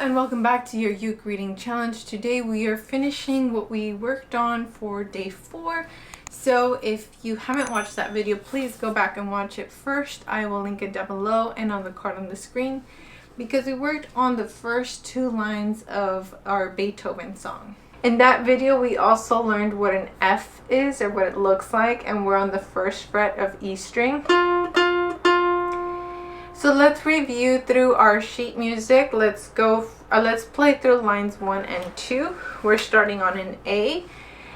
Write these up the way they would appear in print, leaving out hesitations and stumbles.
and welcome back to your uke reading challenge. Today we are finishing what we worked on for day 4. So if you haven't watched that video, please go back and watch it first. I will link it down below and on the card on the screen, because we worked on the first 2 lines of our Beethoven song. In that video we also learned what an F is, or what it looks like, and we're on the 1st fret of E string. So let's review through our sheet music. Let's play through lines 1 and 2. We're starting on an A,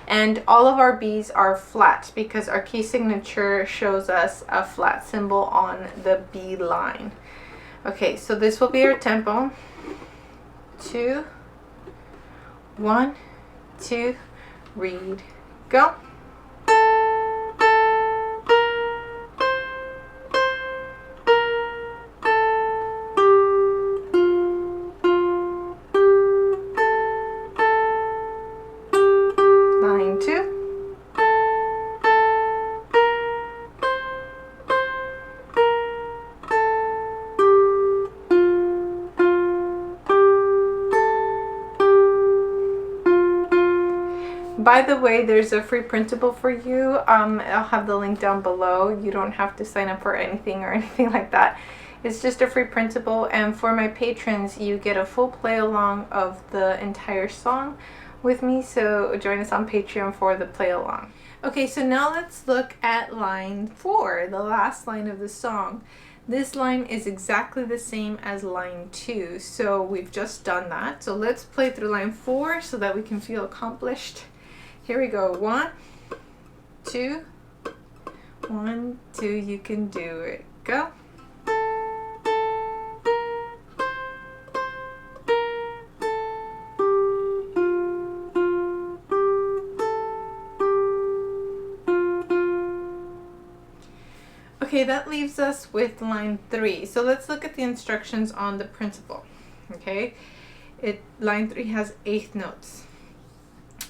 and all of our B's are flat because our key signature shows us a flat symbol on the B line. Okay, so this will be our tempo. 2, 1, 2, read, go. Line 2. By the way, there's a free printable for you. I'll have the link down below. You don't have to sign up for anything or anything like that. It's just a free printable, and for my patrons you get a full play along of the entire song with me, so join us on Patreon for the play along. Okay, so now let's look at line 4, the last line of the song. This line is exactly the same as line 2, so we've just done that. So let's play through line 4 so that we can feel accomplished. Here we go. 1, 2, 1, 2, you can do it. Go. Okay, that leaves us with line 3. So let's look at the instructions on the printable. Okay, line 3 has 8th notes.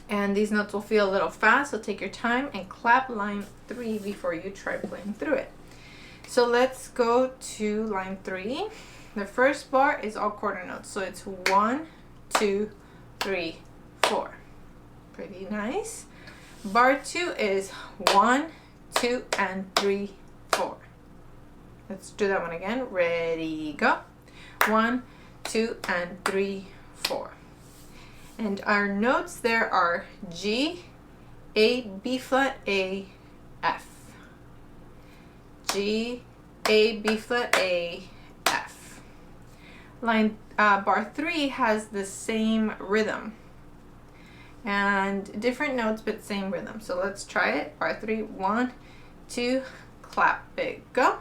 And these notes will feel a little fast, so take your time and clap line 3 before you try playing through it. So let's go to line 3. The first bar is all quarter notes, so it's 1, 2, 3, 4. Pretty nice. Bar 2 is 1, 2, and 3, 4. Let's do that one again. Ready, go. 1, 2, and 3, 4. And our notes there are G, A, B flat, A, F. G, A, B flat, A, F. Bar 3 has the same rhythm. And different notes, but same rhythm. So let's try it. Bar 3, 1, 2, clap big, go.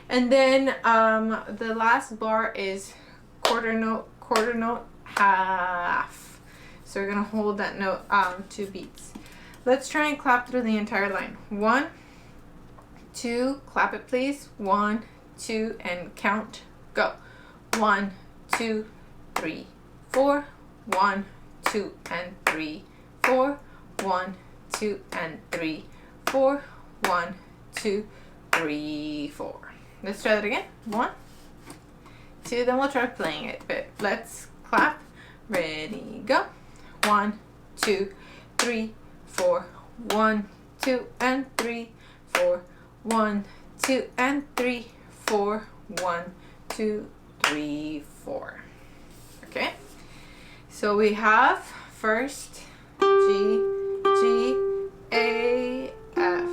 And then the last bar is quarter note, half. So we're gonna hold that note 2 beats. Let's try and clap through the entire line. 1, 2, clap it please. 1, 2, and count, go. 1, 2, 3, 4. 1, 2, and 3, 4. 1, 2, and 3, 4. 1, 2, 3, 4. Let's try that again. 1, 2, then we'll try playing it, but let's clap. Ready, go. 1, 2, 3, 4. 1, 2, and 3, 4. 1, 2, and 3, 4. 1, 2, 3, 4. Okay. So we have first G, G, A, F.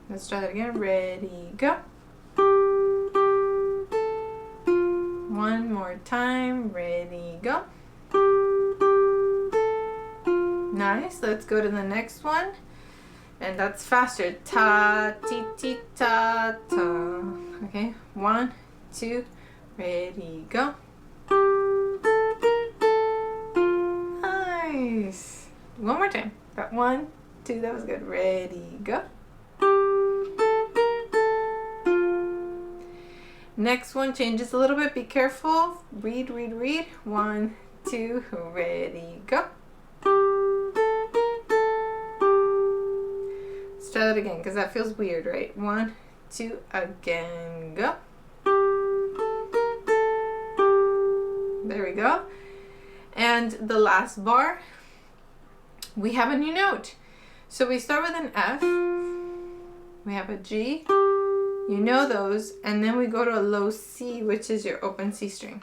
Let's try that again. Ready, go. One more time. Ready, go. Nice. Let's go to the next one. And that's faster. Ta, ti, ti, ta, ta. Okay. 1, 2, ready, go. Nice. One more time. Got 1, 2, that was good. Ready, go. Next one changes a little bit. Be careful. Read, read, read. 1, 2, ready, go. Let's try that again because that feels weird, right? 1, 2, again, go. go. And the last bar, we have a new note. So we start with an F, we have a G, you know those, and then we go to a low C, which is your open C string.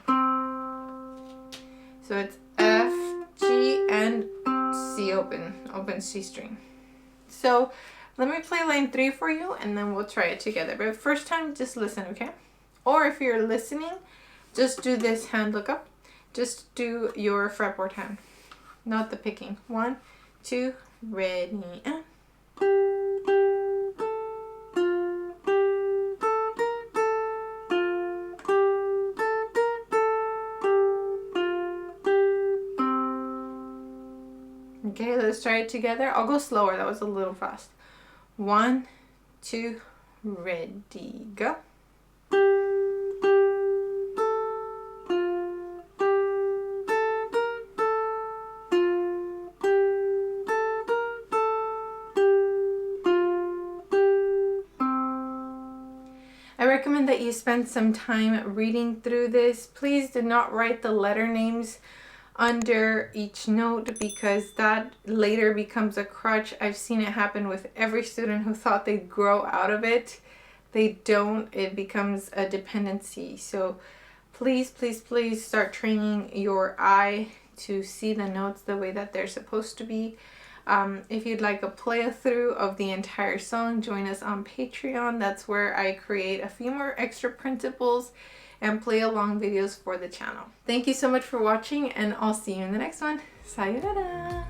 So it's F, G, and C open C string. So let me play line 3 for you, and then we'll try it together. But first time, just listen, okay? Or if you're listening, just do this hand look up. Just do your fretboard hand, not the picking. 1, 2, ready, and. Okay, let's try it together. I'll go slower, that was a little fast. 1, 2, ready, go. I recommend that you spend some time reading through this. Please do not write the letter names under each note because that later becomes a crutch. I've seen it happen with every student who thought they'd grow out of it. They don't. It becomes a dependency. So please, please, please start training your eye to see the notes the way that they're supposed to be. If you'd like a playthrough of the entire song, join us on Patreon. That's where I create a few more extra printables and play along videos for the channel. Thank you so much for watching, and I'll see you in the next one. Sayonara!